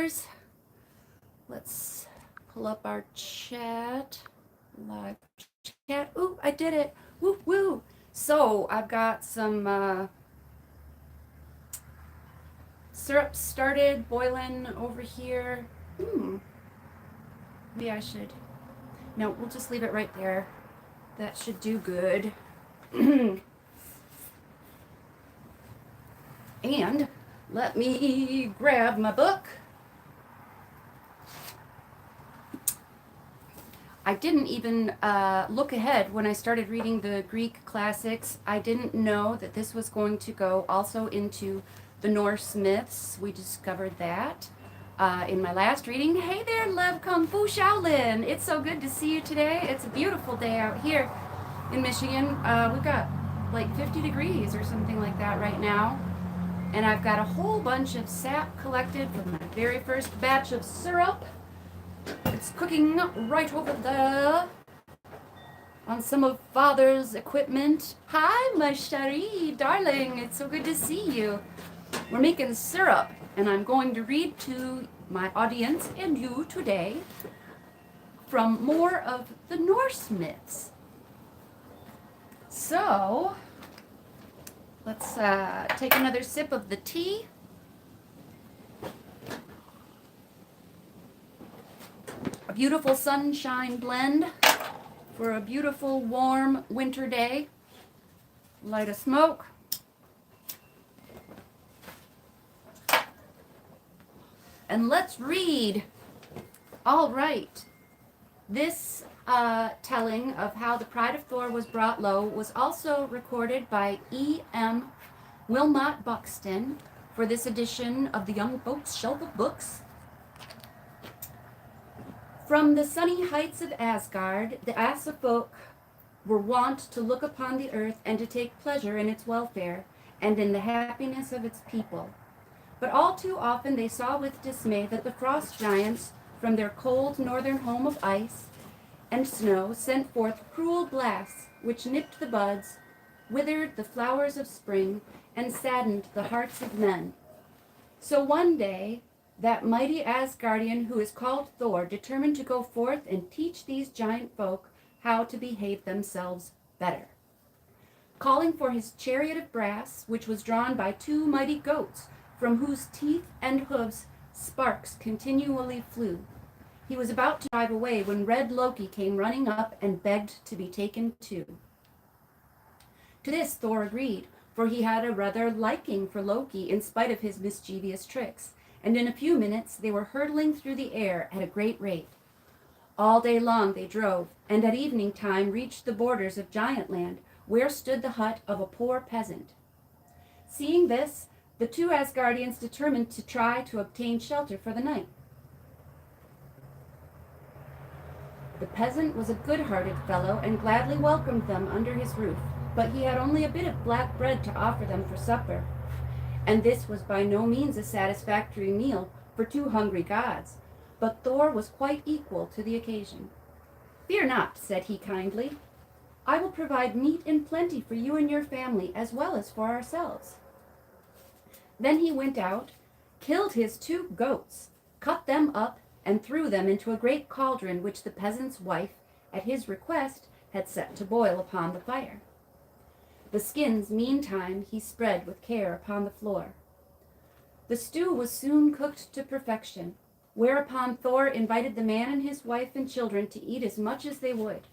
viewers. Let's pull up our chat. Live chat. Ooh, I did it. Woo woo. So I've got some syrup started boiling over here. Maybe I should. No, we'll just leave it right there. That should do good. And let me grab my book. I didn't even look ahead when I started reading the Greek classics. I didn't know that this was going to go also into the Norse myths. We discovered that in my last reading. Hey there, Lev Kung Fu Shaolin. It's so good to see you today. It's a beautiful day out here in Michigan. We've got like 50 degrees or something like that right now. And I've got a whole bunch of sap collected from my very first batch of syrup. It's cooking right over there on some of Father's equipment. Hi, my chérie, darling. It's so good to see you. We're making syrup, and I'm going to read to my audience and you today from more of the Norse myths. So, let's take another sip of the tea. A beautiful sunshine blend for a beautiful warm winter day. Light a smoke. And let's read. All right. This telling of how the pride of Thor was brought low was also recorded by E.M. Wilmot Buxton for this edition of the Young Folks Shelf of Books. From the sunny heights of Asgard, the Asafolk were wont to look upon the earth and to take pleasure in its welfare and in the happiness of its people. But all too often they saw with dismay that the frost giants, from their cold northern home of ice and snow, sent forth cruel blasts which nipped the buds, withered the flowers of spring, and saddened the hearts of men. So one day, that mighty Asgardian who is called Thor determined to go forth and teach these giant folk how to behave themselves better. Calling for his chariot of brass, which was drawn by two mighty goats, from whose teeth and hooves sparks continually flew, he was about to drive away when red Loki came running up and begged to be taken too. To this Thor agreed, for he had a rather liking for Loki in spite of his mischievous tricks, and in a few minutes they were hurtling through the air at a great rate. All day long they drove, and at evening time reached the borders of Giantland, where stood the hut of a poor peasant. Seeing this, the two Asgardians determined to try to obtain shelter for the night. The peasant was a good-hearted fellow and gladly welcomed them under his roof, but he had only a bit of black bread to offer them for supper. And this was by no means a satisfactory meal for two hungry gods, but Thor was quite equal to the occasion. "Fear not," said he kindly. "I will provide meat in plenty for you and your family, as well as for ourselves." Then he went out, killed his two goats, cut them up, and threw them into a great cauldron which the peasant's wife, at his request, had set to boil upon the fire. The skins, meantime, he spread with care upon the floor. The stew was soon cooked to perfection, whereupon Thor invited the man and his wife and children to eat as much as they would.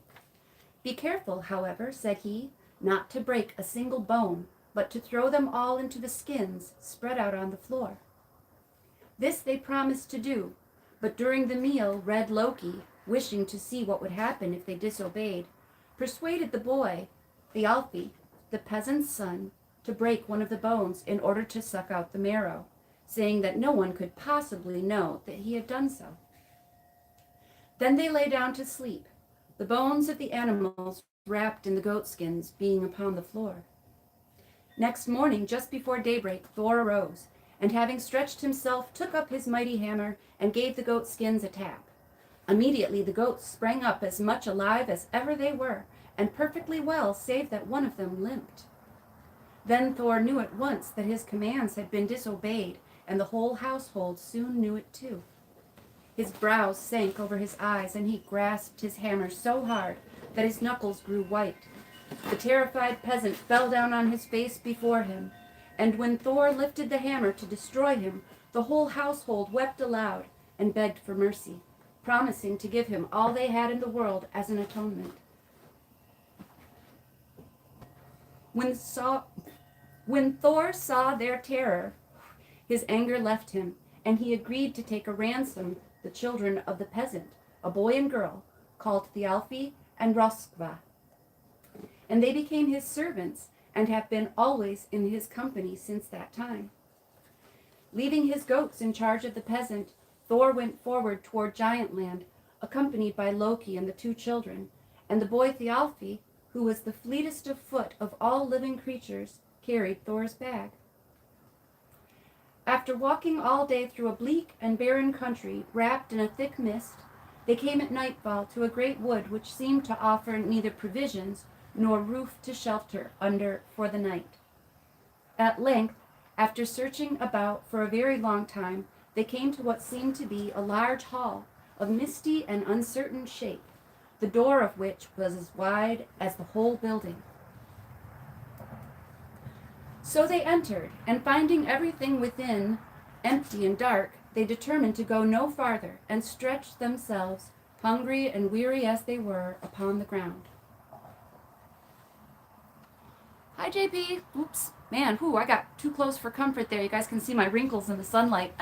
"Be careful, however," said he, "not to break a single bone, but to throw them all into the skins spread out on the floor." This they promised to do, but during the meal red Loki, wishing to see what would happen if they disobeyed, persuaded the boy, the Alfie, the peasant's son, to break one of the bones in order to suck out the marrow, saying that no one could possibly know that he had done so. Then they lay down to sleep, the bones of the animals wrapped in the goatskins being upon the floor. Next morning, just before daybreak, Thor arose, and having stretched himself, took up his mighty hammer and gave the goatskins a tap. Immediately the goats sprang up as much alive as ever they were, and perfectly well, save that one of them limped. Then Thor knew at once that his commands had been disobeyed, and the whole household soon knew it too. His brows sank over his eyes, and he grasped his hammer so hard that his knuckles grew white. The terrified peasant fell down on his face before him, and when Thor lifted the hammer to destroy him, the whole household wept aloud and begged for mercy, promising to give him all they had in the world as an atonement. When Thor saw their terror, his anger left him, and he agreed to take a ransom the children of the peasant, a boy and girl, called Thialfi and Roskva. And they became his servants and have been always in his company since that time. Leaving his goats in charge of the peasant, Thor went forward toward Giant Land, accompanied by Loki and the two children, and the boy Thialfi, who was the fleetest of foot of all living creatures, carried Thor's bag. After walking all day through a bleak and barren country, wrapped in a thick mist, they came at nightfall to a great wood which seemed to offer neither provisions nor roof to shelter under for the night. At length, after searching about for a very long time, they came to what seemed to be a large hall of misty and uncertain shape, the door of which was as wide as the whole building. So they entered, and finding everything within empty and dark, they determined to go no farther, and stretched themselves, hungry and weary as they were, upon the ground. Hi, JP. Oops. Man, I got too close for comfort there. You guys can see my wrinkles in the sunlight.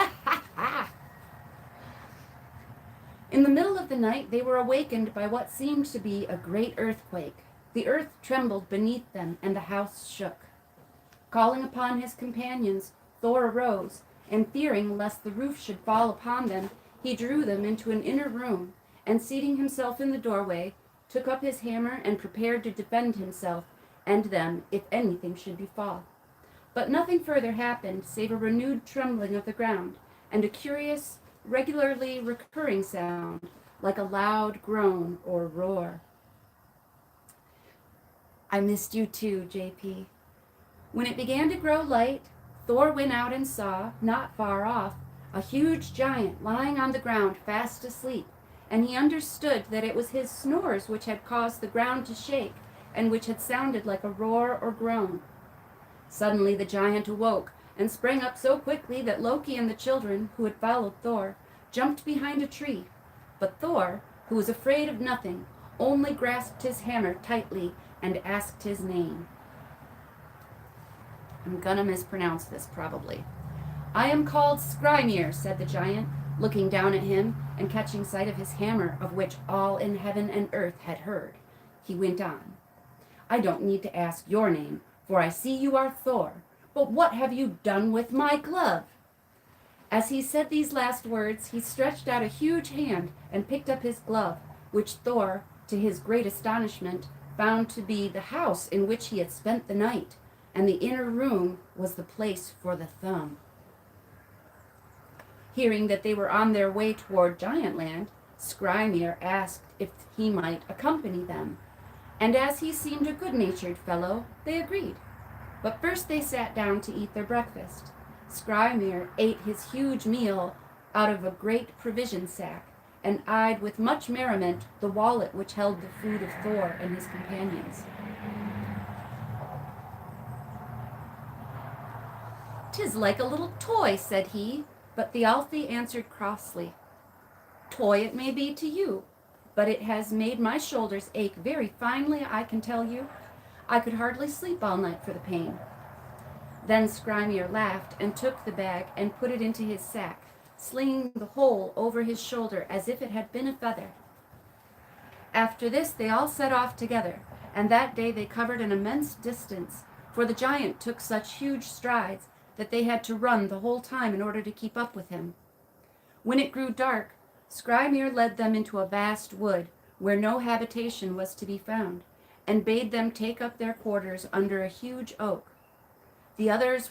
In the middle of the night, they were awakened by what seemed to be a great earthquake. The earth trembled beneath them, and the house shook. Calling upon his companions, Thor arose, and fearing lest the roof should fall upon them, he drew them into an inner room, and seating himself in the doorway, took up his hammer and prepared to defend himself and them if anything should befall. But nothing further happened save a renewed trembling of the ground, and a curious, regularly recurring sound, like a loud groan or roar. I missed you too, JP. When it began to grow light, Thor went out and saw, not far off, a huge giant lying on the ground fast asleep, and he understood that it was his snores which had caused the ground to shake, and which had sounded like a roar or groan. Suddenly the giant awoke, and sprang up so quickly that Loki and the children, who had followed Thor, jumped behind a tree. But Thor, who was afraid of nothing, only grasped his hammer tightly and asked his name. I'm gonna mispronounce this probably. I am called Skrymir, said the giant, looking down at him and catching sight of his hammer, of which all in heaven and earth had heard. He went on. I don't need to ask your name, for I see you are Thor. But what have you done with my glove? As he said these last words, he stretched out a huge hand and picked up his glove, which Thor, to his great astonishment, found to be the house in which he had spent the night, and the inner room was the place for the thumb. Hearing that they were on their way toward Giant Land, Skrymir asked if he might accompany them, and as he seemed a good-natured fellow, they agreed. But first they sat down to eat their breakfast. Skrymir ate his huge meal out of a great provision sack, and eyed with much merriment the wallet which held the food of Thor and his companions. "'Tis like a little toy," said he, but Thialfi answered crossly, "Toy it may be to you, but it has made my shoulders ache very finely, I can tell you. I could hardly sleep all night for the pain." Then Skrymir laughed and took the bag and put it into his sack, slinging the whole over his shoulder as if it had been a feather. After this they all set off together, and that day they covered an immense distance, for the giant took such huge strides that they had to run the whole time in order to keep up with him. When it grew dark, Skrymir led them into a vast wood, where no habitation was to be found, and bade them take up their quarters under a huge oak. The others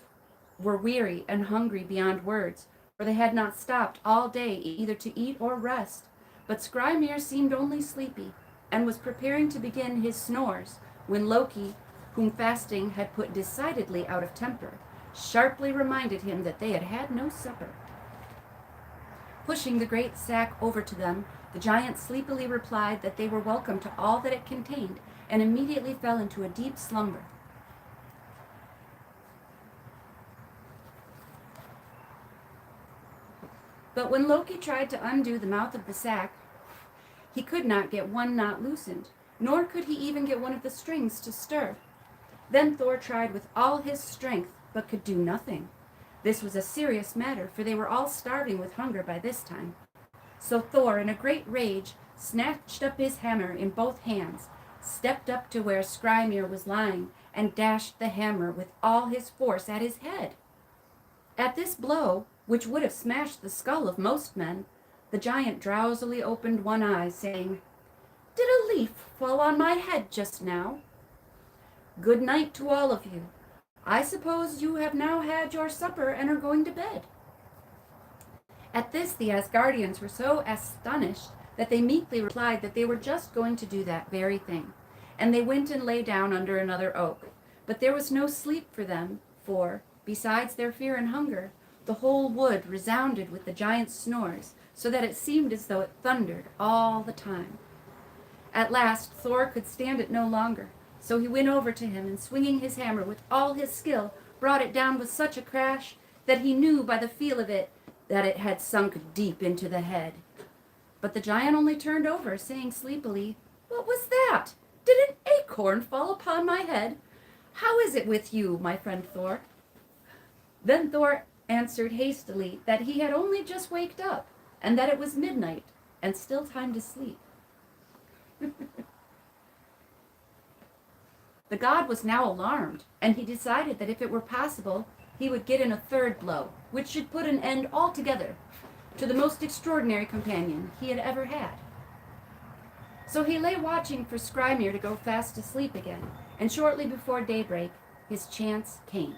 were weary and hungry beyond words, for they had not stopped all day either to eat or rest, but Skrymir seemed only sleepy, and was preparing to begin his snores, when Loki, whom fasting had put decidedly out of temper, sharply reminded him that they had had no supper. Pushing the great sack over to them, the giant sleepily replied that they were welcome to all that it contained, and immediately fell into a deep slumber. But when Loki tried to undo the mouth of the sack, he could not get one knot loosened, nor could he even get one of the strings to stir. Then Thor tried with all his strength, but could do nothing. This was a serious matter, for they were all starving with hunger by this time. So Thor, in a great rage, snatched up his hammer in both hands, stepped up to where Skrymir was lying, and dashed the hammer with all his force at his head. At this blow, which would have smashed the skull of most men, the giant drowsily opened one eye, saying, "Did a leaf fall on my head just now? Good night to all of you. I suppose you have now had your supper and are going to bed." At this, the Asgardians were so astonished that they meekly replied that they were just going to do that very thing, and they went and lay down under another oak. But there was no sleep for them, for, besides their fear and hunger, the whole wood resounded with the giant's snores, so that it seemed as though it thundered all the time. At last Thor could stand it no longer, so he went over to him, and swinging his hammer with all his skill, brought it down with such a crash that he knew by the feel of it that it had sunk deep into the head. But the giant only turned over, saying sleepily, "What was that? Did an acorn fall upon my head? How is it with you, my friend Thor?" Then Thor answered hastily that he had only just waked up, and that it was midnight, and still time to sleep. The god was now alarmed, and he decided that if it were possible, he would get in a third blow, which should put an end altogether to the most extraordinary companion he had ever had. So he lay watching for Skrymir to go fast asleep again, and shortly before daybreak, his chance came.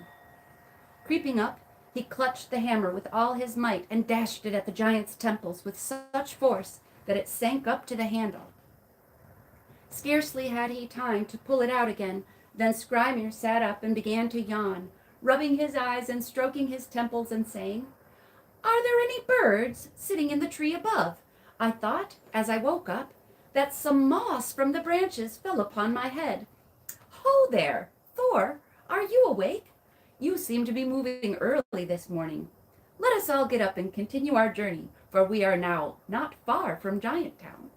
Creeping up, he clutched the hammer with all his might and dashed it at the giant's temples with such force that it sank up to the handle. Scarcely had he time to pull it out again than Skrymir sat up and began to yawn, rubbing his eyes and stroking his temples and saying, "Are there any birds sitting in the tree above? I thought, as I woke up, that some moss from the branches fell upon my head. Ho there, Thor, are you awake? You seem to be moving early this morning. Let us all get up and continue our journey, for we are now not far from Giant Town."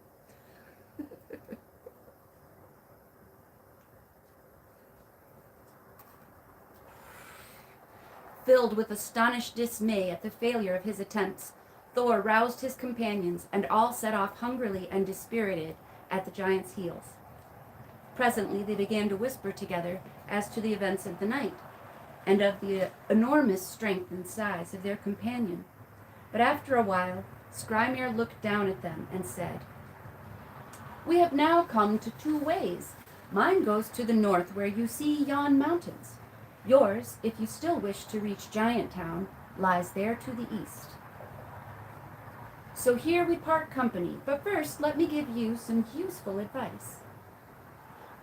Filled with astonished dismay at the failure of his attempts, Thor roused his companions, and all set off hungrily and dispirited at the giant's heels. Presently they began to whisper together as to the events of the night, and of the enormous strength and size of their companion. But after a while, Skrymir looked down at them and said, "We have now come to two ways. Mine goes to the north where you see yon mountains. Yours, if you still wish to reach Giant Town, lies there to the east. So here we part company, but first let me give you some useful advice.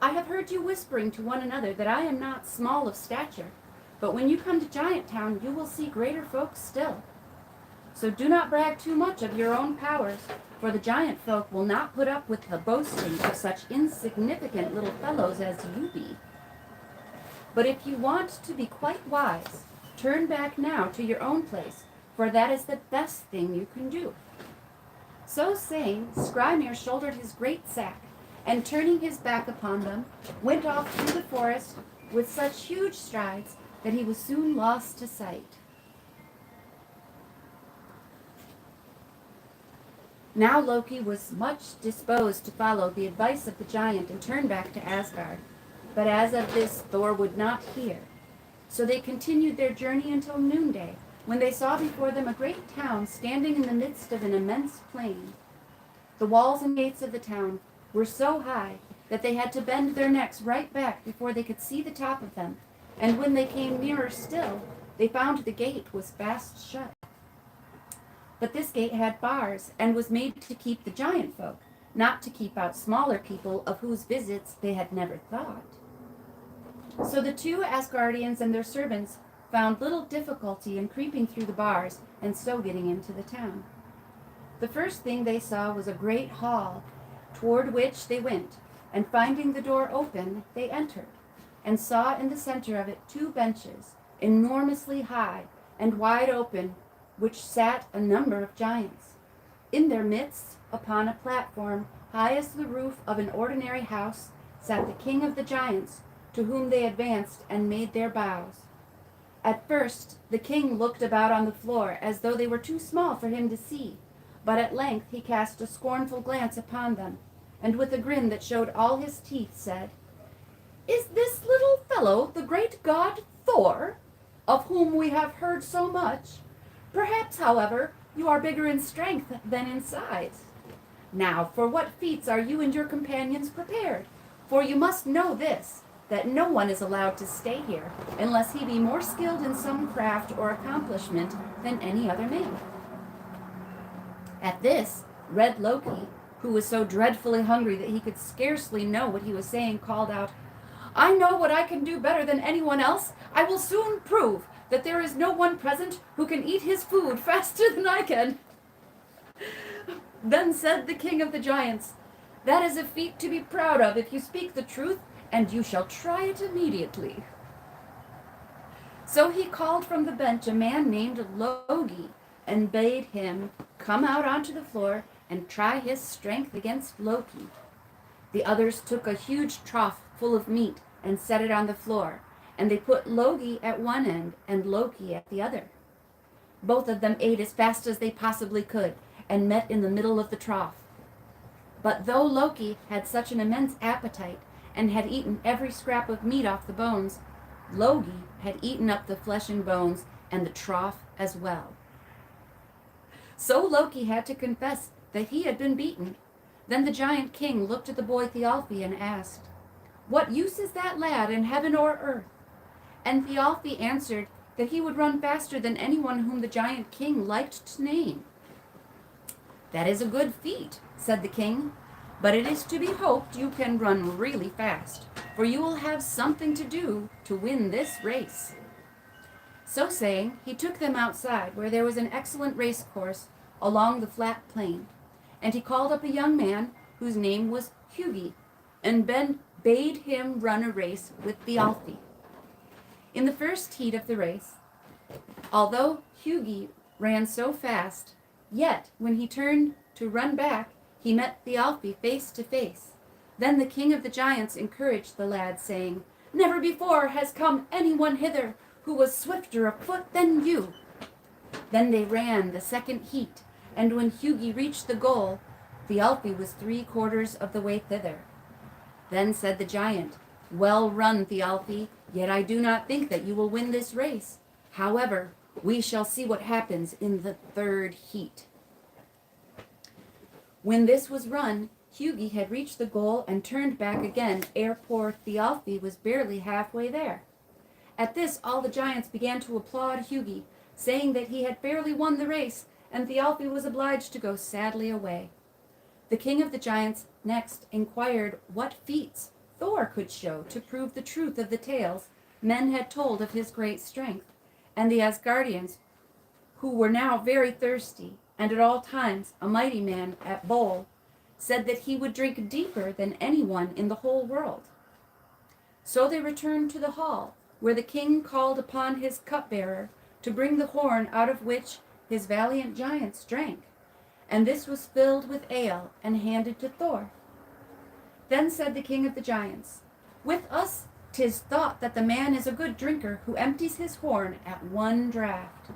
I have heard you whispering to one another that I am not small of stature, but when you come to Giant Town you will see greater folks still. So do not brag too much of your own powers, for the giant folk will not put up with the boasting of such insignificant little fellows as you be. But if you want to be quite wise, turn back now to your own place, for that is the best thing you can do." So saying, Skrymir shouldered his great sack, and turning his back upon them, went off through the forest with such huge strides that he was soon lost to sight. Now Loki was much disposed to follow the advice of the giant and turn back to Asgard. But as of this Thor would not hear. So they continued their journey until noonday, when they saw before them a great town standing in the midst of an immense plain. The walls and gates of the town were so high that they had to bend their necks right back before they could see the top of them, and when they came nearer still, they found the gate was fast shut. But this gate had bars, and was made to keep the giant folk, not to keep out smaller people of whose visits they had never thought. So the two Asgardians and their servants found little difficulty in creeping through the bars and so getting into the town. The first thing they saw was a great hall, toward which they went, and finding the door open, they entered, and saw in the center of it 2 benches, enormously high and wide open, which sat a number of giants. In their midst, upon a platform high as the roof of an ordinary house, sat the king of the giants, to whom they advanced and made their bows. At first the king looked about on the floor as though they were too small for him to see, but at length he cast a scornful glance upon them, and with a grin that showed all his teeth said, "Is this little fellow the great god Thor, of whom we have heard so much? Perhaps, however, you are bigger in strength than in size. Now, for what feats are you and your companions prepared? For you must know this, that no one is allowed to stay here unless he be more skilled in some craft or accomplishment than any other man." At this, Red Loki, who was so dreadfully hungry that he could scarcely know what he was saying, called out, "I know what I can do better than anyone else. I will soon prove that there is no one present who can eat his food faster than I can." Then said the king of the giants, "That is a feat to be proud of if you speak the truth, and you shall try it immediately." So he called from the bench a man named Logi, and bade him come out onto the floor and try his strength against Loki. The others took a huge trough full of meat and set it on the floor, and they put Logi at one end and Loki at the other. Both of them ate as fast as they possibly could, and met in the middle of the trough. But though Loki had such an immense appetite, and had eaten every scrap of meat off the bones, Logi had eaten up the flesh and bones, and the trough as well. So Loki had to confess that he had been beaten. Then the giant king looked at the boy Thialfi and asked, "What use is that lad in heaven or earth?" And Thialfi answered that he would run faster than anyone whom the giant king liked to name. "That is a good feat," said the king, "but it is to be hoped you can run really fast, for you will have something to do to win this race." So saying, he took them outside, where there was an excellent race course along the flat plain, and he called up a young man whose name was Hugi, and bade him run a race with Thialfi. In the first heat of the race, although Hugi ran so fast, yet when he turned to run back, he met Thialfi face to face. Then the king of the giants encouraged the lad, saying, "Never before has come anyone hither who was swifter of foot than you." Then they ran the second heat, and when Hugi reached the goal, Thialfi was 3/4 of the way thither. Then said the giant, "Well run, Thialfi, yet I do not think that you will win this race. However, we shall see what happens in the 3rd heat." When this was run, Hugi had reached the goal and turned back again ere poor Thialfi was barely halfway there. At this, all the giants began to applaud Hugi, saying that he had fairly won the race, and Thialfi was obliged to go sadly away. The king of the giants next inquired what feats Thor could show to prove the truth of the tales men had told of his great strength, and the Asgardians, who were now very thirsty, and at all times a mighty man at bowl, said that he would drink deeper than anyone in the whole world. So they returned to the hall, where the king called upon his cupbearer to bring the horn out of which his valiant giants drank, and this was filled with ale and handed to Thor. Then said the king of the giants, "With us 'tis thought that the man is a good drinker who empties his horn at one draught.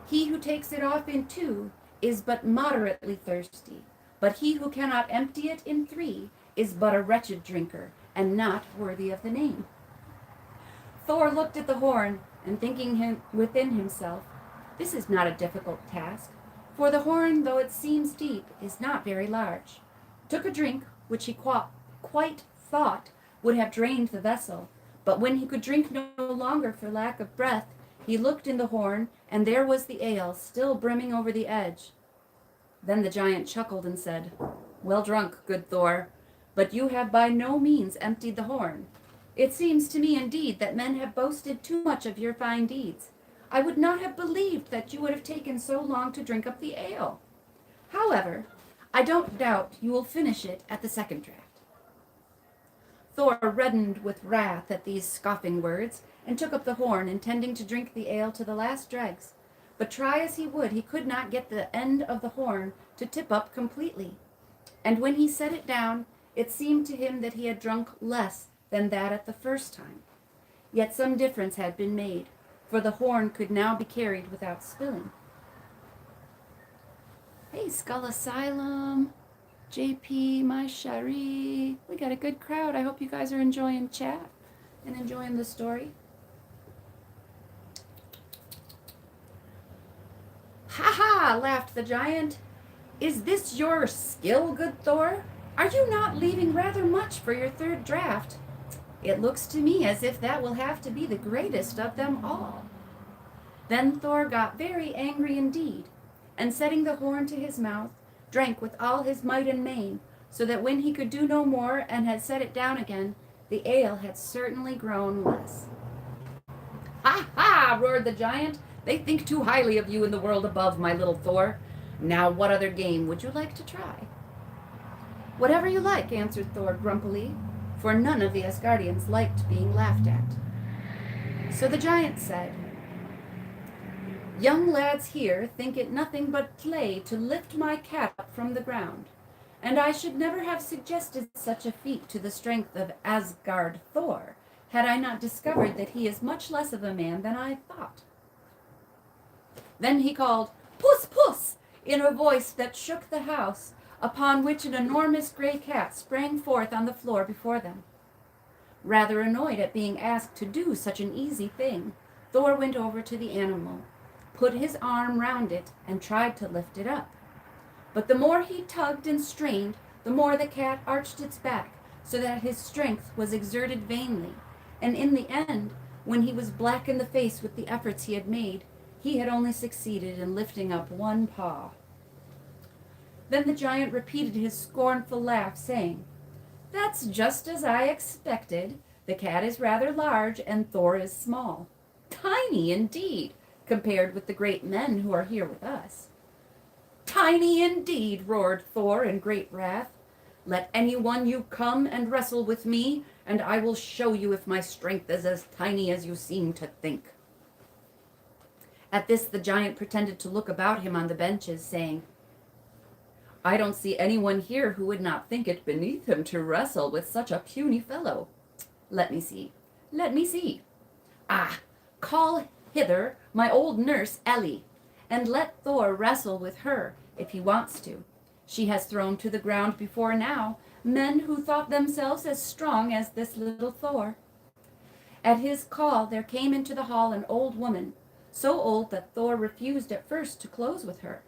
He who takes it off in 2 is but moderately thirsty, but he who cannot empty it in 3 is but a wretched drinker, and not worthy of the name." Thor looked at the horn, and thinking within himself, "This is not a difficult task, for the horn, though it seems deep, is not very large," took a drink which he quite thought would have drained the vessel, but when he could drink no longer for lack of breath, he looked in the horn, and there was the ale still brimming over the edge. Then the giant chuckled and said, "Well drunk, good Thor, but you have by no means emptied the horn. It seems to me indeed that men have boasted too much of your fine deeds, I would not have believed that you would have taken so long to drink up the ale. However, I don't doubt you will finish it at the second draught." Thor reddened with wrath at these scoffing words, and took up the horn, intending to drink the ale to the last dregs. But try as he would, he could not get the end of the horn to tip up completely. And when he set it down, it seemed to him that he had drunk less than that at the first time. Yet some difference had been made, for the horn could now be carried without spilling. Hey, Skull Asylum, JP, my Cherie. We got a good crowd. I hope you guys are enjoying chat and enjoying the story. "Ha ha!" laughed the giant. "Is this your skill, good Thor? Are you not leaving rather much for your third draught? It looks to me as if that will have to be the greatest of them all." Then Thor got very angry indeed, and setting the horn to his mouth, drank with all his might and main, so that when he could do no more and had set it down again, the ale had certainly grown less. "Ha ha!" roared the giant. "They think too highly of you in the world above, my little Thor. Now what other game would you like to try?" "Whatever you like," answered Thor grumpily, for none of the Asgardians liked being laughed at. So the giant said, "Young lads here think it nothing but play to lift my cat up from the ground, and I should never have suggested such a feat to the strength of Asgard Thor, had I not discovered that he is much less of a man than I thought." Then he called, "Puss, puss!" in a voice that shook the house, upon which an enormous gray cat sprang forth on the floor before them. Rather annoyed at being asked to do such an easy thing, Thor went over to the animal, put his arm round it, and tried to lift it up. But the more he tugged and strained, the more the cat arched its back, so that his strength was exerted vainly, and in the end, when he was black in the face with the efforts he had made, he had only succeeded in lifting up one paw. Then the giant repeated his scornful laugh, saying, "That's just as I expected. The cat is rather large, and Thor is small. Tiny indeed, compared with the great men who are here with us." "Tiny indeed," roared Thor in great wrath. "Let any one you come and wrestle with me, and I will show you if my strength is as tiny as you seem to think." At this the giant pretended to look about him on the benches, saying, "I don't see anyone here who would not think it beneath him to wrestle with such a puny fellow. Let me see. Ah, call hither my old nurse Ellie, and let Thor wrestle with her if he wants to. She has thrown to the ground before now men who thought themselves as strong as this little Thor." At his call there came into the hall an old woman, so old that Thor refused at first to close with her.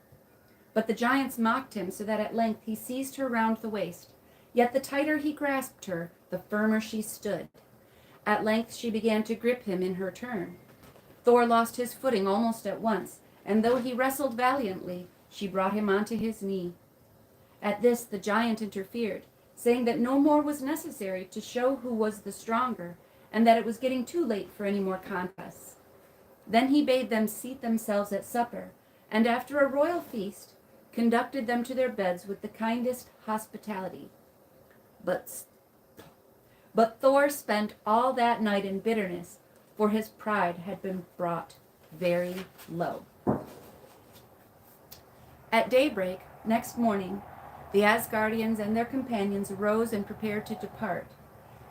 But the giants mocked him, so that at length he seized her round the waist. Yet the tighter he grasped her, the firmer she stood. At length she began to grip him in her turn. Thor lost his footing almost at once, and though he wrestled valiantly, she brought him onto his knee. At this the giant interfered, saying that no more was necessary to show who was the stronger, and that it was getting too late for any more contests. Then he bade them seat themselves at supper, and after a royal feast, conducted them to their beds with the kindest hospitality. But Thor spent all that night in bitterness, for his pride had been brought very low. At daybreak next morning, the Asgardians and their companions arose and prepared to depart.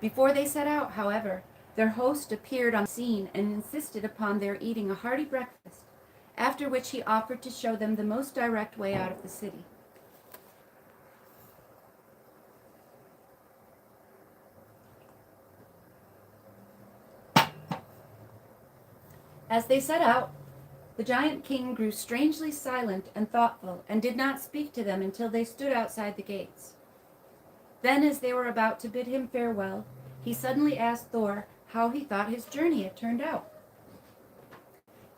Before they set out, however, their host appeared on the scene and insisted upon their eating a hearty breakfast, after which he offered to show them the most direct way out of the city. As they set out, the giant king grew strangely silent and thoughtful, and did not speak to them until they stood outside the gates. Then, as they were about to bid him farewell, he suddenly asked Thor how he thought his journey had turned out.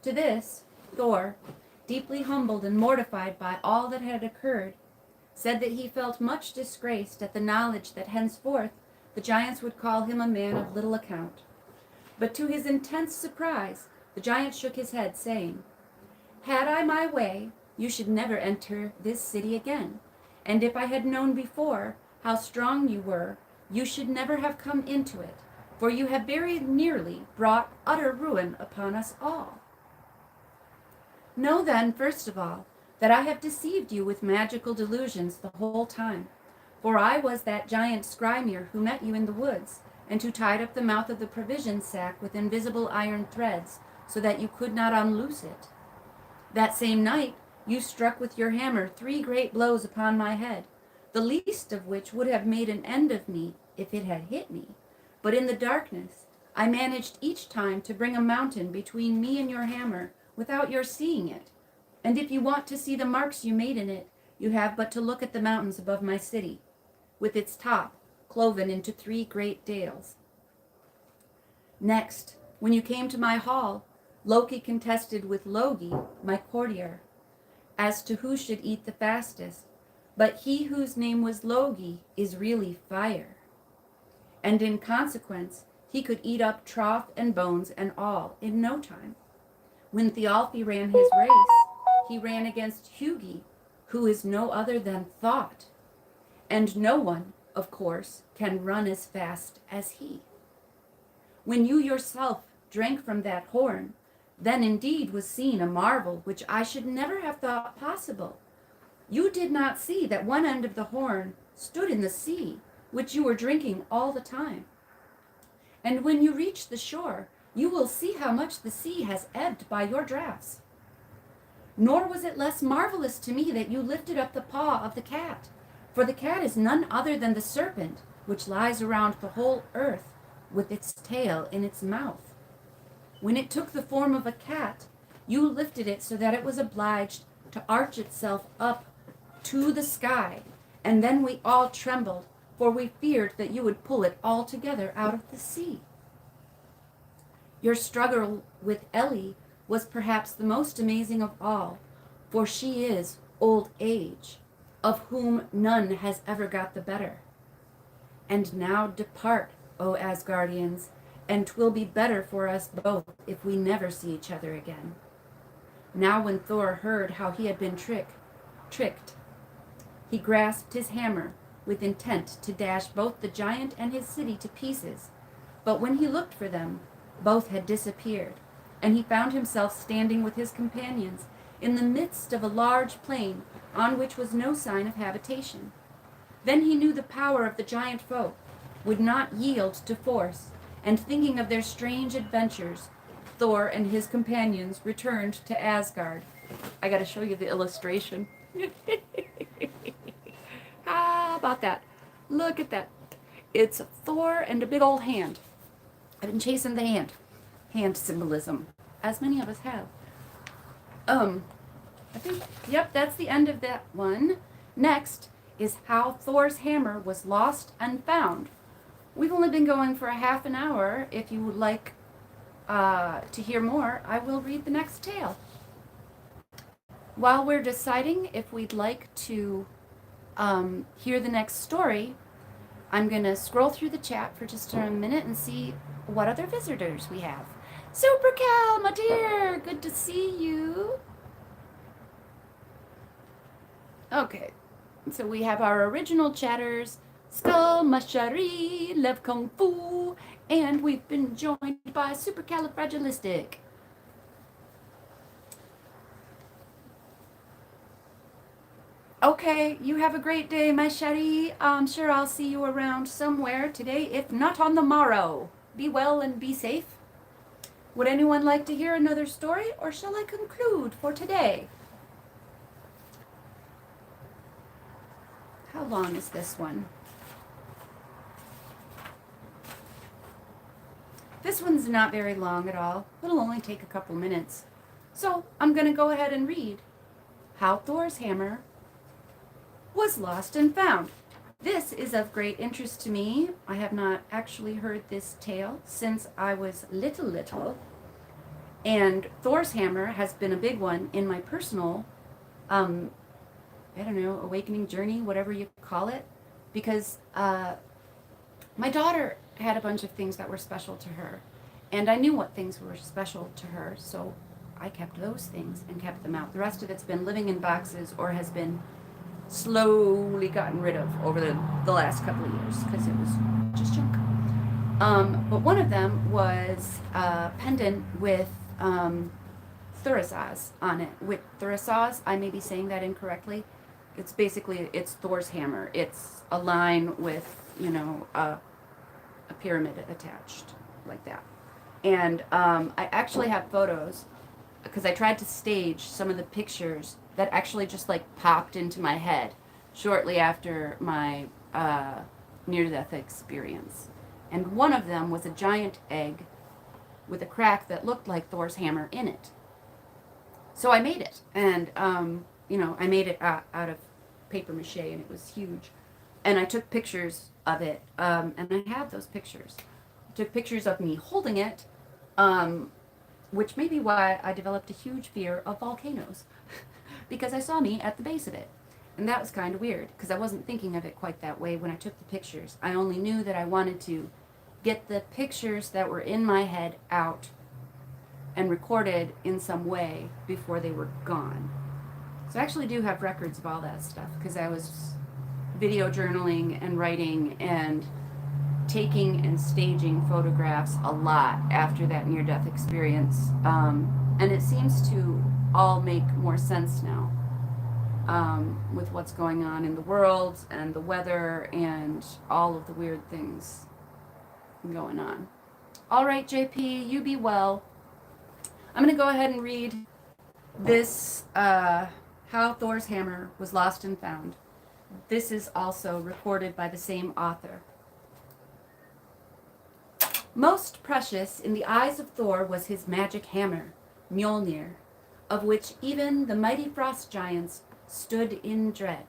To this, Thor, deeply humbled and mortified by all that had occurred, said that he felt much disgraced at the knowledge that henceforth the giants would call him a man of little account. But to his intense surprise, The giant shook his head, saying, "Had I my way, you should never enter this city again. And if I had known before how strong you were, you should never have come into it, for you have very nearly brought utter ruin upon us all. Know then, first of all, that I have deceived you with magical delusions the whole time. For I was that giant Skrymir who met you in the woods, and who tied up the mouth of the provision sack with invisible iron threads, so that you could not unloose it. That same night you struck with your hammer 3 great blows upon my head, the least of which would have made an end of me if it had hit me. But in the darkness I managed each time to bring a mountain between me and your hammer without your seeing it. And if you want to see the marks you made in it, you have but to look at the mountains above my city, with its top cloven into 3 great dales. Next, when you came to my hall, Loki contested with Logi, my courtier, as to who should eat the fastest. But he whose name was Logi is really fire. And in consequence, he could eat up trough and bones and all in no time. When Thialfi ran his race, he ran against Hugi, who is no other than Thought. And no one, of course, can run as fast as he. When you yourself drank from that horn, then indeed was seen a marvel which I should never have thought possible. You did not see that one end of the horn stood in the sea, which you were drinking all the time. And when you reach the shore, you will see how much the sea has ebbed by your draughts. Nor was it less marvelous to me that you lifted up the paw of the cat, for the cat is none other than the serpent, which lies around the whole earth with its tail in its mouth. When it took the form of a cat, you lifted it so that it was obliged to arch itself up to the sky, and then we all trembled, for we feared that you would pull it altogether out of the sea. Your struggle with Ellie was perhaps the most amazing of all, for she is old age, of whom none has ever got the better. And now depart, O Asgardians, and 'twill be better for us both if we never see each other again. Now when Thor heard how he had been tricked, he grasped his hammer with intent to dash both the giant and his city to pieces. But when he looked for them, both had disappeared, and he found himself standing with his companions in the midst of a large plain on which was no sign of habitation. Then he knew the power of the giant foe would not yield to force, and thinking of their strange adventures, Thor and his companions returned to Asgard. I gotta show you the illustration. How about that? Look at that. It's Thor and a big old hand. I've been chasing the hand symbolism, as many of us have. I think, yep, that's the end of that one. Next is how Thor's hammer was lost and found. We've only been going for a half an hour. If you would like to hear more, I will read the next tale. While we're deciding if we'd like to hear the next story, I'm going to scroll through the chat for just a minute and see what other visitors we have. Super Cal, my dear, good to see you. Okay, so we have our original chatters, Skull, Mashari, Lev Kung Fu, and we've been joined by Supercalifragilistic. Okay, you have a great day, my Shari. I'm sure I'll see you around somewhere today, if not on the morrow. Be well and be safe. Would anyone like to hear another story, or shall I conclude for today? How long is this one? This one's not very long at all. It'll only take a couple minutes. So I'm going to go ahead and read How Thor's Hammer Was Lost and Found. This is of great interest to me. I have not actually heard this tale since I was little. And Thor's hammer has been a big one in my personal, I don't know, awakening journey, whatever you call it. Because my daughter had a bunch of things that were special to her. And I knew what things were special to her, so I kept those things and kept them out. The rest of it's been living in boxes or has been slowly gotten rid of over the last couple of years because it was just junk. But one of them was a pendant with Thurisaz on it. With Thurisaz, I may be saying that incorrectly. It's basically, it's Thor's hammer. It's a line with, a pyramid attached like that. And I actually have photos because I tried to stage some of the pictures that actually just like popped into my head shortly after my near-death experience. And one of them was a giant egg with a crack that looked like Thor's hammer in it. So I made it, and I made it out of paper mache, and it was huge. And I took pictures of it, and I have those pictures. I took pictures of me holding it, which may be why I developed a huge fear of volcanoes, because I saw me at the base of it. And that was kind of weird, because I wasn't thinking of it quite that way when I took the pictures. I only knew that I wanted to get the pictures that were in my head out and recorded in some way before they were gone. So I actually do have records of all that stuff, because I was video journaling and writing and taking and staging photographs a lot after that near-death experience. And it seems to all make more sense now with what's going on in the world and the weather and all of the weird things going on. All right, JP, you be well. I'm going to go ahead and read this, How Thor's Hammer Was Lost and Found. This is also recorded by the same author. Most precious in the eyes of Thor was his magic hammer, Mjolnir, of which even the mighty frost giants stood in dread.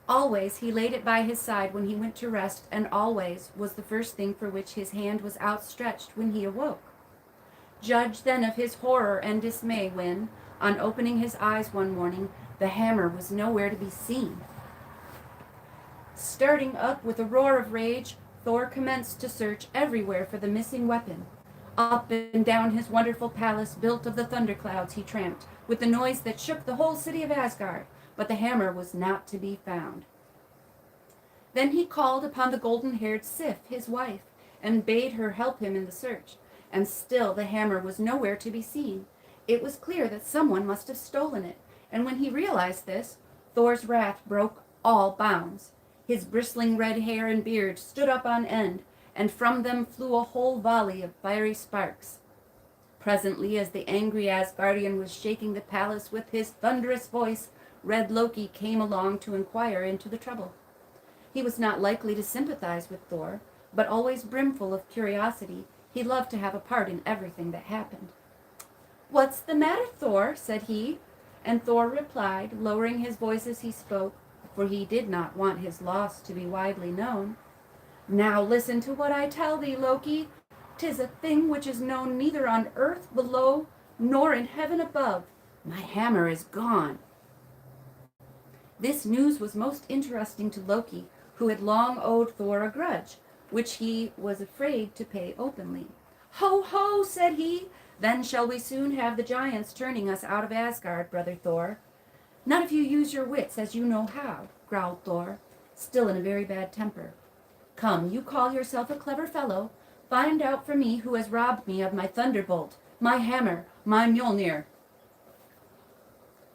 Always he laid it by his side when he went to rest, and always was the first thing for which his hand was outstretched when he awoke. Judge then of his horror and dismay when, on opening his eyes one morning, the hammer was nowhere to be seen. Starting up with a roar of rage, Thor commenced to search everywhere for the missing weapon. Up and down his wonderful palace built of the thunderclouds he tramped, with the noise that shook the whole city of Asgard, but the hammer was not to be found. Then he called upon the golden-haired Sif, his wife, and bade her help him in the search, and still the hammer was nowhere to be seen. It was clear that someone must have stolen it, and when he realized this, Thor's wrath broke all bounds. His bristling red hair and beard stood up on end, and from them flew a whole volley of fiery sparks. Presently, as the angry Asgardian was shaking the palace with his thunderous voice, Red Loki came along to inquire into the trouble. He was not likely to sympathize with Thor, but always brimful of curiosity, he loved to have a part in everything that happened. "What's the matter, Thor?" said he, and Thor replied, lowering his voice as he spoke, for he did not want his loss to be widely known. "Now listen to what I tell thee, Loki. 'Tis a thing which is known neither on earth below nor in heaven above. My hammer is gone." This news was most interesting to Loki, who had long owed Thor a grudge, which he was afraid to pay openly. "Ho, ho," said he, "then shall we soon have the giants turning us out of Asgard, brother Thor." "Not if you use your wits as you know how," growled Thor, still in a very bad temper. "Come, you call yourself a clever fellow. Find out for me who has robbed me of my thunderbolt, my hammer, my Mjolnir."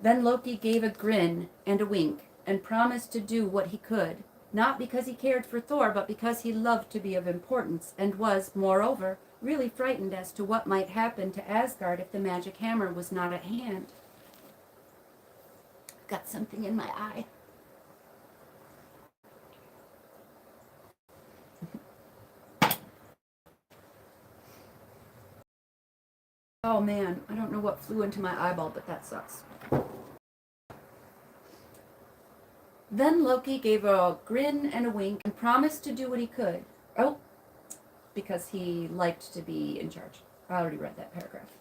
Then Loki gave a grin and a wink, and promised to do what he could, not because he cared for Thor, but because he loved to be of importance, and was, moreover, really frightened as to what might happen to Asgard if the magic hammer was not at hand. Got something in my eye. Oh man, I don't know what flew into my eyeball, but that sucks. Then Loki gave a grin and a wink and promised to do what he could. Oh, because he liked to be in charge. I already read that paragraph.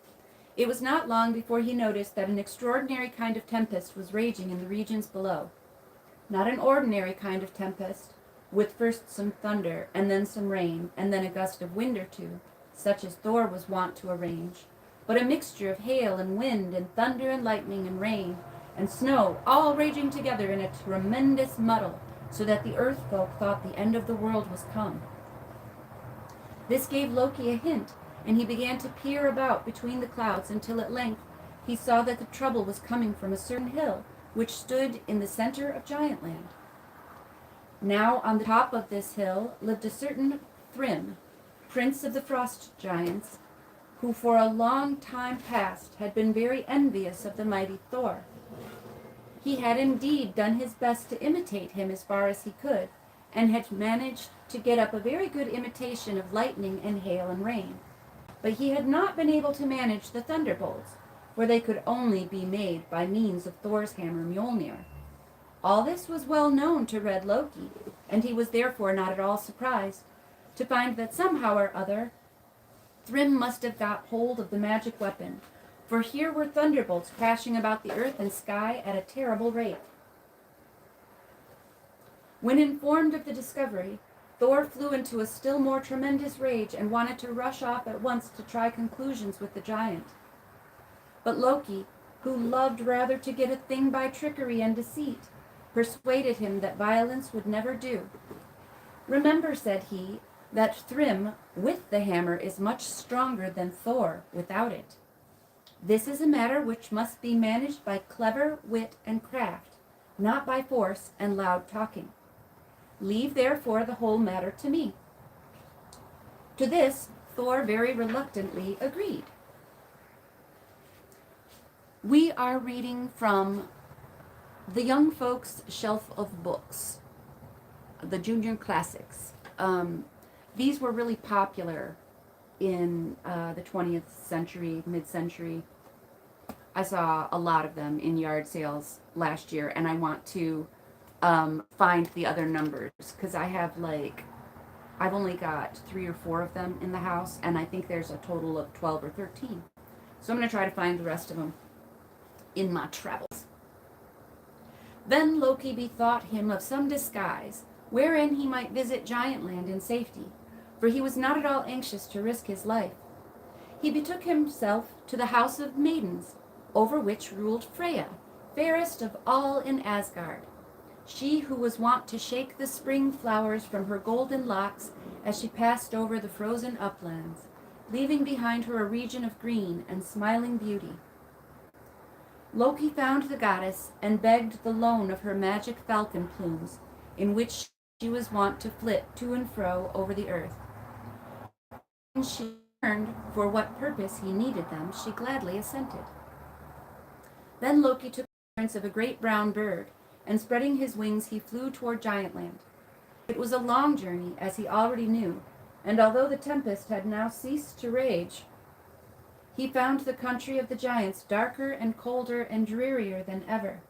It was not long before he noticed that an extraordinary kind of tempest was raging in the regions below. Not an ordinary kind of tempest, with first some thunder, and then some rain, and then a gust of wind or two. such as Thor was wont to arrange, but a mixture of hail and wind and thunder and lightning and rain and snow, all raging together in a tremendous muddle, so that the earth folk thought the end of the world was come. This gave Loki a hint, and he began to peer about between the clouds until at length he saw that the trouble was coming from a certain hill which stood in the center of Giantland. Now on the top of this hill lived a certain Thrym, prince of the frost giants, who for a long time past had been very envious of the mighty Thor. He had indeed done his best to imitate him as far as he could, and had managed to get up a very good imitation of lightning and hail and rain. But he had not been able to manage the thunderbolts, for they could only be made by means of Thor's hammer Mjolnir. All this was well known to Red Loki, and he was therefore not at all surprised to find that somehow or other Thrym must have got hold of the magic weapon, for here were thunderbolts crashing about the earth and sky at a terrible rate. When informed of the discovery, Thor flew into a still more tremendous rage and wanted to rush off at once to try conclusions with the giant. But Loki, who loved rather to get a thing by trickery and deceit, persuaded him that violence would never do. "Remember," said he, "that Thrym with the hammer is much stronger than Thor without it. This is a matter which must be managed by clever wit and craft, not by force and loud talking. Leave therefore the whole matter to me." To this Thor very reluctantly agreed. We are reading from the Young Folks' Shelf of Books, the Junior Classics. These were really popular in the 20th century, mid-century. I saw a lot of them in yard sales last year, and I want to find the other numbers, because I've only got 3 or 4 of them in the house, and I think there's a total of 12 or 13. So I'm going to try to find the rest of them in my travels. Then Loki bethought him of some disguise, wherein he might visit Giantland in safety, for he was not at all anxious to risk his life. He betook himself to the house of maidens, over which ruled Freya, fairest of all in Asgard, she who was wont to shake the spring flowers from her golden locks as she passed over the frozen uplands, leaving behind her a region of green and smiling beauty. Loki found the goddess and begged the loan of her magic falcon plumes, in which she was wont to flit to and fro over the earth. When she learned for what purpose he needed them, she gladly assented. Then Loki took the appearance of a great brown bird, and spreading his wings he flew toward Giantland. It was a long journey, as he already knew, and although the tempest had now ceased to rage, he found the country of the giants darker and colder and drearier than ever.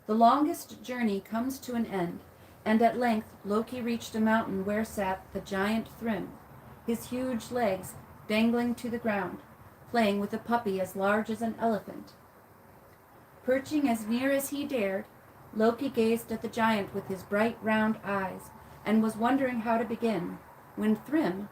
The longest journey comes to an end, and at length Loki reached a mountain where sat the giant Thrym, his huge legs dangling to the ground, playing with a puppy as large as an elephant. Perching as near as he dared, Loki gazed at the giant with his bright round eyes, and was wondering how to begin, when Thrym,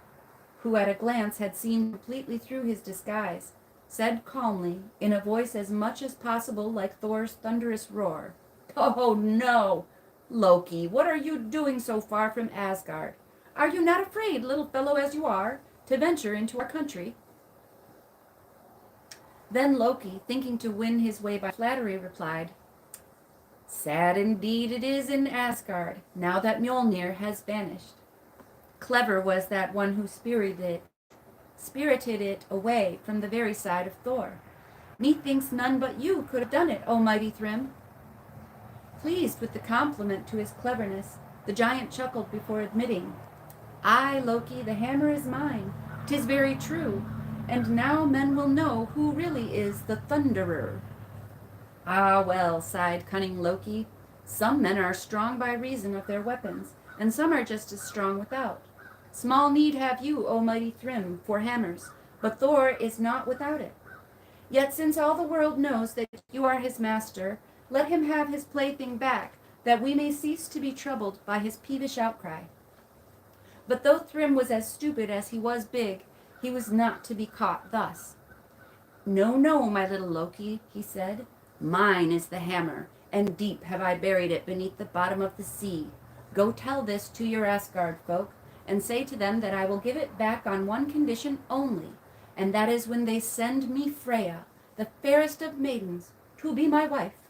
who at a glance had seen completely through his disguise, said calmly, in a voice as much as possible like Thor's thunderous roar, "Oh no! Loki, what are you doing so far from Asgard? Are you not afraid, little fellow as you are, to venture into our country?" Then Loki, thinking to win his way by flattery, replied, "Sad indeed it is in Asgard, now that Mjolnir has vanished. Clever was that one who spirited it away from the very side of Thor. Methinks none but you could have done it, O mighty Thrym." Pleased with the compliment to his cleverness, the giant chuckled before admitting, "Aye, Loki, the hammer is mine. 'Tis very true, and now men will know who really is the Thunderer." "Ah, well," sighed cunning Loki, "some men are strong by reason of their weapons, and some are just as strong without. Small need have you, O mighty Thrym, for hammers, but Thor is not without it. Yet since all the world knows that you are his master, let him have his plaything back, that we may cease to be troubled by his peevish outcry." But though Thrym was as stupid as he was big, He was not to be caught thus. No, no, my little Loki, he said. Mine is the hammer, and deep have I buried it beneath the bottom of the sea. Go tell this to your Asgard folk, and say to them that I will give it back on one condition only, and that is when they send me Freya, the fairest of maidens, to be my wife.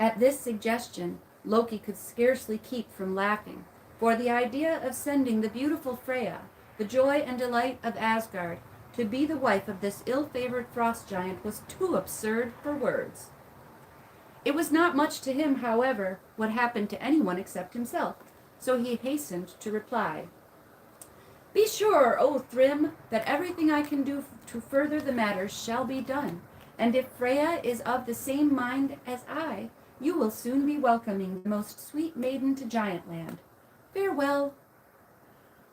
At this suggestion, Loki could scarcely keep from laughing, for the idea of sending the beautiful Freya, the joy and delight of Asgard, to be the wife of this ill-favored frost giant was too absurd for words. It was not much to him, however, what happened to anyone except himself, so he hastened to reply, Be sure, O Thrym, that everything I can do to further the matter shall be done, and if Freya is of the same mind as I, you will soon be welcoming the most sweet maiden to Giantland. Farewell.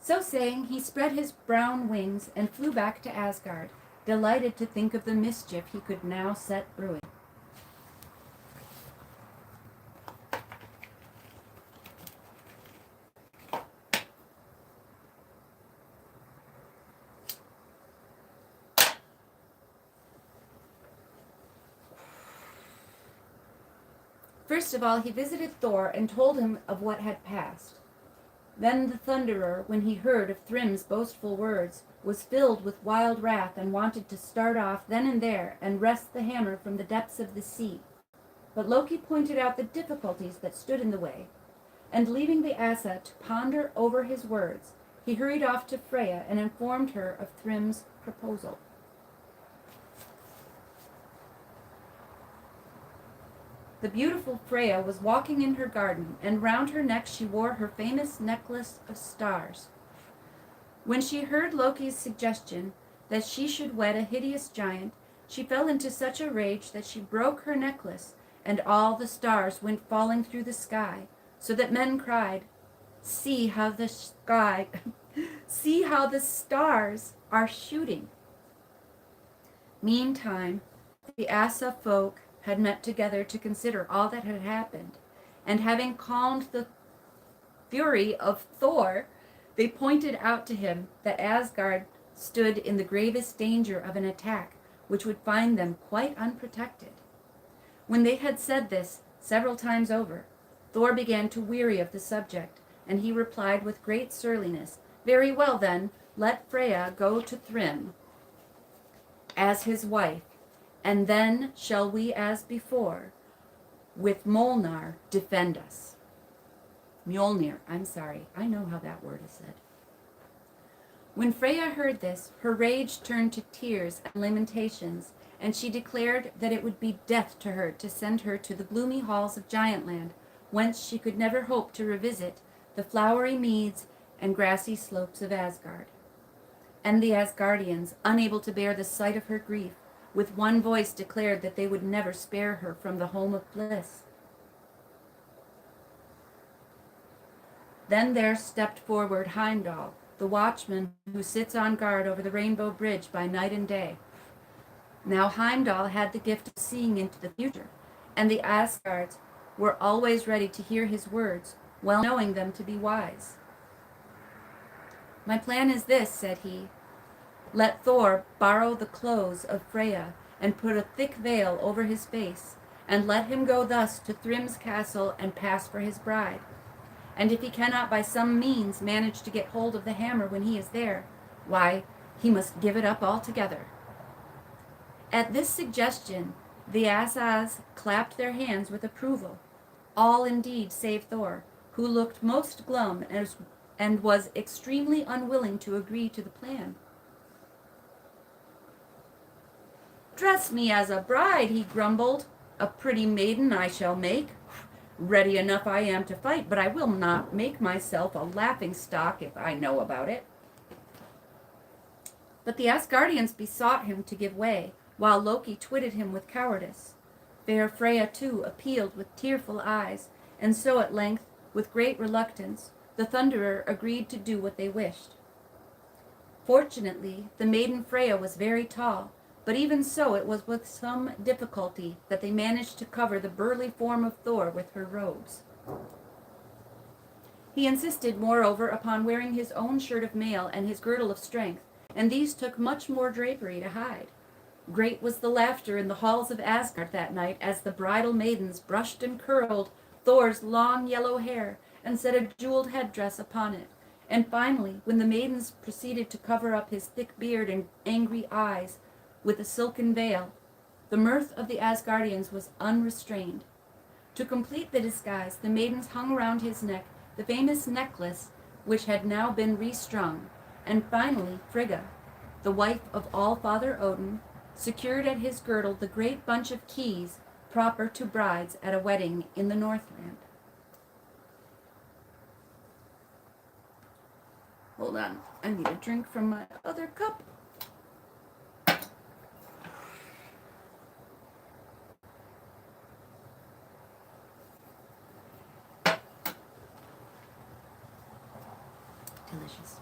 So saying, he spread his brown wings and flew back to Asgard, delighted to think of the mischief he could now set brewing. First of all, he visited Thor and told him of what had passed. Then the Thunderer, when he heard of Thrym's boastful words, was filled with wild wrath and wanted to start off then and there and wrest the hammer from the depths of the sea. But Loki pointed out the difficulties that stood in the way, and leaving the Asa to ponder over his words, he hurried off to Freya and informed her of Thrym's proposal. The beautiful Freya was walking in her garden, and round her neck she wore her famous necklace of stars. When she heard Loki's suggestion that she should wed a hideous giant, she fell into such a rage that she broke her necklace, and all the stars went falling through the sky, so that men cried, See how the stars are shooting. Meantime, the Asa folk had met together to consider all that had happened, and having calmed the fury of Thor, they pointed out to him that Asgard stood in the gravest danger of an attack which would find them quite unprotected. When they had said this several times over, Thor began to weary of the subject, and he replied with great surliness, Very well then, let Freya go to Thrym as his wife, and then shall we as before, with Mjolnir, defend us. Mjolnir, I know how that word is said. When Freya heard this, her rage turned to tears and lamentations, and she declared that it would be death to her to send her to the gloomy halls of Giantland, whence she could never hope to revisit the flowery meads and grassy slopes of Asgard. And the Asgardians, unable to bear the sight of her grief, with one voice declared that they would never spare her from the home of bliss. Then there stepped forward Heimdall, the watchman who sits on guard over the Rainbow Bridge by night and day. Now Heimdall had the gift of seeing into the future, and the Asgards were always ready to hear his words, well knowing them to be wise. My plan is this, said he. Let Thor borrow the clothes of Freya and put a thick veil over his face, and let him go thus to Thrym's castle and pass for his bride. And if he cannot by some means manage to get hold of the hammer when he is there, why, he must give it up altogether. At this suggestion, the Asas clapped their hands with approval, all indeed save Thor, who looked most glum and was extremely unwilling to agree to the plan. Dress me as a bride, he grumbled. A pretty maiden I shall make. Ready enough I am to fight, but I will not make myself a laughing stock if I know about it. But the Asgardians besought him to give way, while Loki twitted him with cowardice. Fair Freya, too, appealed with tearful eyes, and so at length, with great reluctance, the Thunderer agreed to do what they wished. Fortunately, the maiden Freya was very tall, but even so it was with some difficulty that they managed to cover the burly form of Thor with her robes. He insisted, moreover, upon wearing his own shirt of mail and his girdle of strength, and these took much more drapery to hide. Great was the laughter in the halls of Asgard that night as the bridal maidens brushed and curled Thor's long yellow hair and set a jeweled headdress upon it. And finally, when the maidens proceeded to cover up his thick beard and angry eyes with a silken veil, the mirth of the Asgardians was unrestrained. To complete the disguise, the maidens hung around his neck the famous necklace which had now been restrung, and finally Frigga, the wife of All-Father Odin, secured at his girdle the great bunch of keys proper to brides at a wedding in the Northland. Hold on, I need a drink from my other cup. Delicious.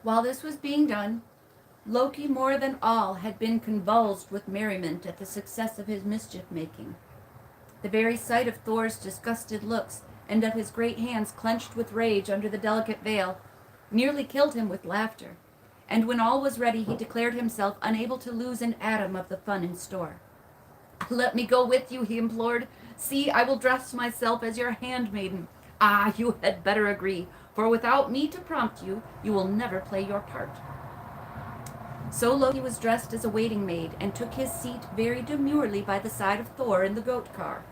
While this was being done, Loki more than all had been convulsed with merriment at the success of his mischief-making. The very sight of Thor's disgusted looks and of his great hands clenched with rage under the delicate veil nearly killed him with laughter, and when all was ready he declared himself unable to lose an atom of the fun in store. "Let me go with you," he implored. "See, I will dress myself as your handmaiden. Ah, you had better agree, for without me to prompt you, you will never play your part." So Loki was dressed as a waiting maid and took his seat very demurely by the side of Thor in the goat car.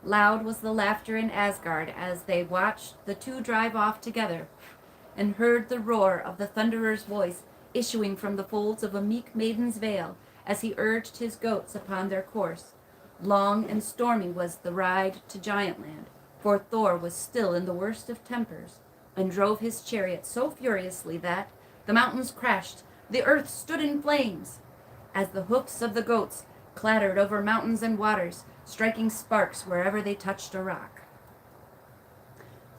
Loud was the laughter in Asgard as they watched the two drive off together and heard the roar of the Thunderer's voice issuing from the folds of a meek maiden's veil as he urged his goats upon their course. Long and stormy was the ride to Giantland, for Thor was still in the worst of tempers, and drove his chariot so furiously that the mountains crashed, the earth stood in flames, as the hoofs of the goats clattered over mountains and waters, striking sparks wherever they touched a rock.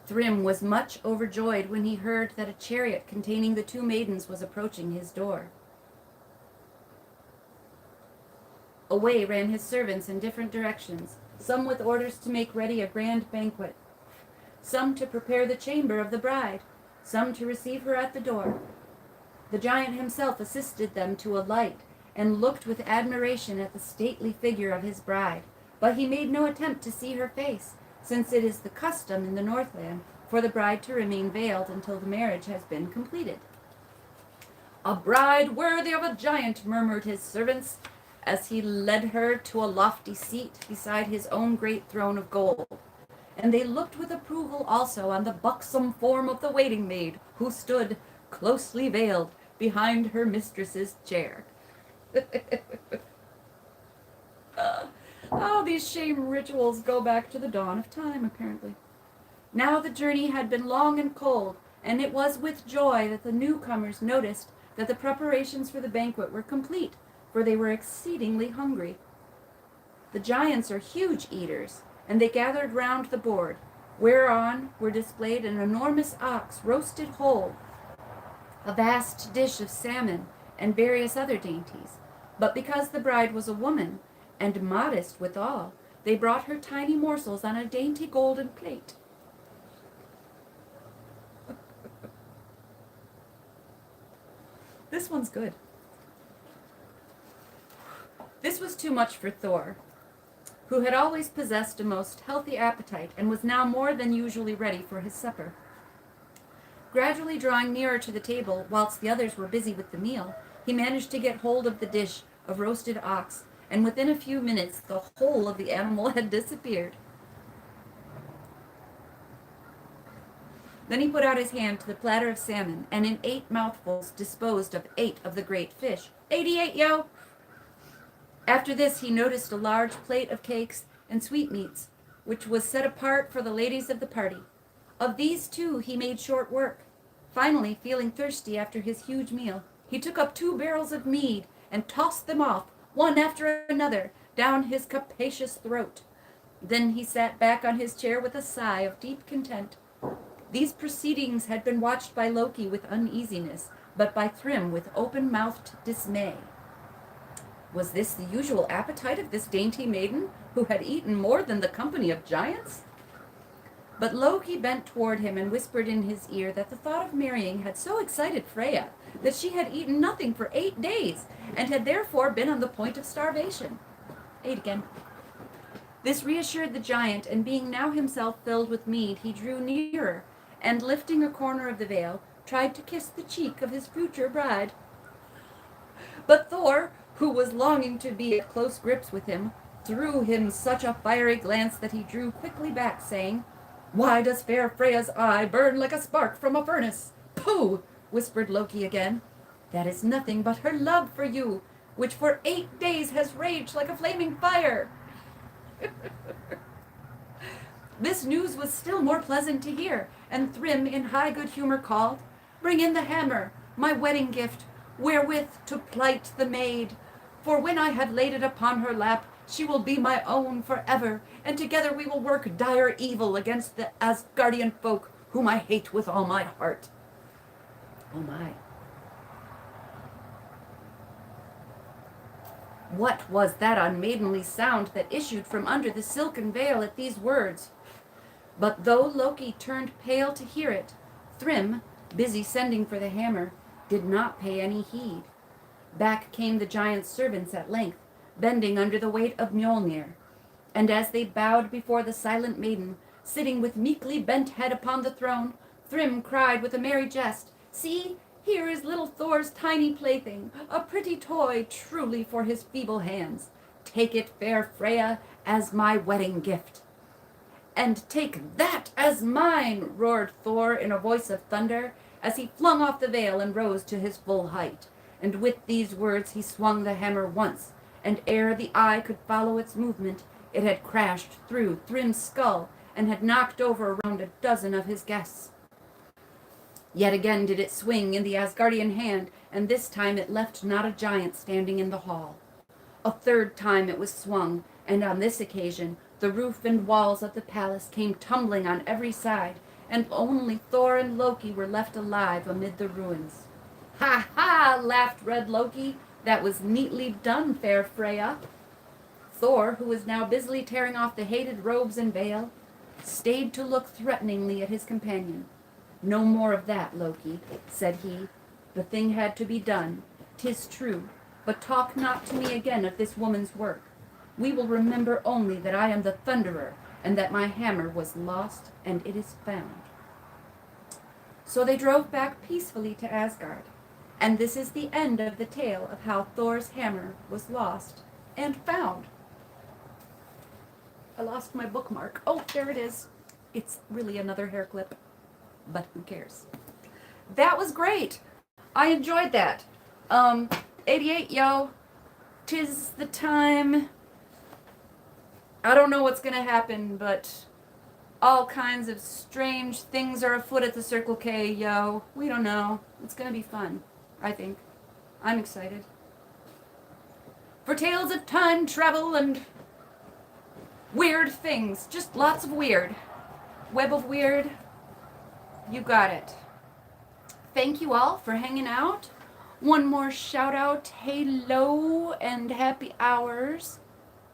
Thrym was much overjoyed when he heard that a chariot containing the two maidens was approaching his door. Away ran his servants in different directions, some with orders to make ready a grand banquet, some to prepare the chamber of the bride, some to receive her at the door. The giant himself assisted them to alight and looked with admiration at the stately figure of his bride, but he made no attempt to see her face, since it is the custom in the Northland for the bride to remain veiled until the marriage has been completed. "A bride worthy of a giant," murmured his servants, as he led her to a lofty seat beside his own great throne of gold. And they looked with approval also on the buxom form of the waiting maid, who stood, closely veiled, behind her mistress's chair. These shame rituals go back to the dawn of time, apparently. Now the journey had been long and cold, and it was with joy that the newcomers noticed that the preparations for the banquet were complete, for they were exceedingly hungry. The giants are huge eaters, and they gathered round the board, whereon were displayed an enormous ox roasted whole, a vast dish of salmon, and various other dainties. But because the bride was a woman, and modest withal, they brought her tiny morsels on a dainty golden plate. This one's good. This was too much for Thor, who had always possessed a most healthy appetite and was now more than usually ready for his supper. Gradually drawing nearer to the table, whilst the others were busy with the meal, he managed to get hold of the dish of roasted ox, and within a few minutes the whole of the animal had disappeared. Then he put out his hand to the platter of salmon, and in 8 mouthfuls disposed of 8 of the great fish. 88, yo! After this he noticed a large plate of cakes and sweetmeats, which was set apart for the ladies of the party. Of these too he made short work. Finally, feeling thirsty after his huge meal, he took up 2 barrels of mead and tossed them off, one after another, down his capacious throat. Then he sat back on his chair with a sigh of deep content. These proceedings had been watched by Loki with uneasiness, but by Thrym with open-mouthed dismay. Was this the usual appetite of this dainty maiden, who had eaten more than the company of giants? But Loki bent toward him and whispered in his ear that the thought of marrying had so excited Freya that she had eaten nothing for 8 days and had therefore been on the point of starvation. 8 again. This reassured the giant, and being now himself filled with mead, he drew nearer, and lifting a corner of the veil, tried to kiss the cheek of his future bride. But Thor, who was longing to be at close grips with him, threw him such a fiery glance that he drew quickly back, saying, "Why does fair Freya's eye burn like a spark from a furnace?" "Pooh!" whispered Loki again. "That is nothing but her love for you, which for 8 days has raged like a flaming fire." This news was still more pleasant to hear, and Thrym in high good humor called, "Bring in the hammer, my wedding gift, wherewith to plight the maid. For when I have laid it upon her lap, she will be my own forever, and together we will work dire evil against the Asgardian folk, whom I hate with all my heart." Oh my. What was that unmaidenly sound that issued from under the silken veil at these words? But though Loki turned pale to hear it, Thrym, busy sending for the hammer, did not pay any heed. Back came the giant's servants at length, bending under the weight of Mjolnir, and as they bowed before the silent maiden, sitting with meekly bent head upon the throne, Thrym cried with a merry jest, "See, here is little Thor's tiny plaything, a pretty toy truly for his feeble hands. Take it, fair Freya, as my wedding gift." "And take that as mine," roared Thor in a voice of thunder, as he flung off the veil and rose to his full height. And with these words he swung the hammer once, and ere the eye could follow its movement, it had crashed through Thrym's skull and had knocked over around a dozen of his guests. Yet again did it swing in the Asgardian hand, and this time it left not a giant standing in the hall. A third time it was swung, and on this occasion the roof and walls of the palace came tumbling on every side, and only Thor and Loki were left alive amid the ruins. "Ha ha!" laughed Red Loki. "That was neatly done, fair Freya." Thor, who was now busily tearing off the hated robes and veil, stayed to look threateningly at his companion. "No more of that, Loki," said he. "The thing had to be done, 'tis true, but talk not to me again of this woman's work. We will remember only that I am the Thunderer, and that my hammer was lost and it is found." So they drove back peacefully to Asgard, and this is the end of the tale of how Thor's hammer was lost and found. I lost my bookmark. Oh, there it is. It's really another hair clip, but who cares? That was great. I enjoyed that. 88, yo. 'Tis the time. I don't know what's going to happen, but all kinds of strange things are afoot at the Circle K, yo. We don't know. It's going to be fun, I think. I'm excited. For tales of time travel and weird things. Just lots of weird. Web of weird. You got it. Thank you all for hanging out. One more shout out, hello and happy hours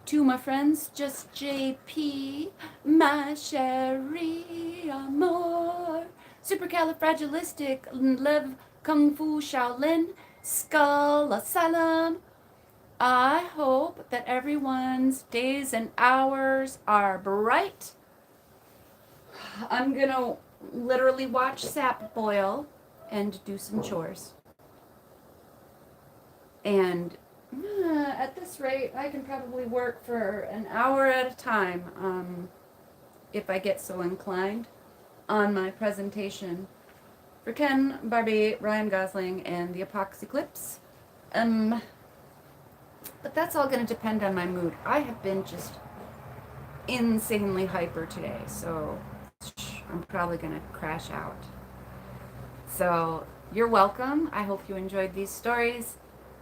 to my friends, Just JP, my Sherry Amor, Supercalifragilistic, Lev Kung Fu Shaolin, Skull Asylum. I hope that everyone's days and hours are bright. I'm gonna literally watch sap boil and do some chores. And at this rate, I can probably work for an hour at a time, if I get so inclined, on my presentation for Ken, Barbie, Ryan Gosling, and the Epoxy Clips. But that's all going to depend on my mood. I have been just insanely hyper today, so I'm probably going to crash out. So you're welcome. I hope you enjoyed these stories.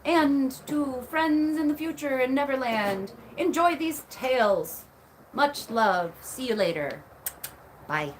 And to friends in the future in Neverland, enjoy these tales. Much love. See you later. Bye.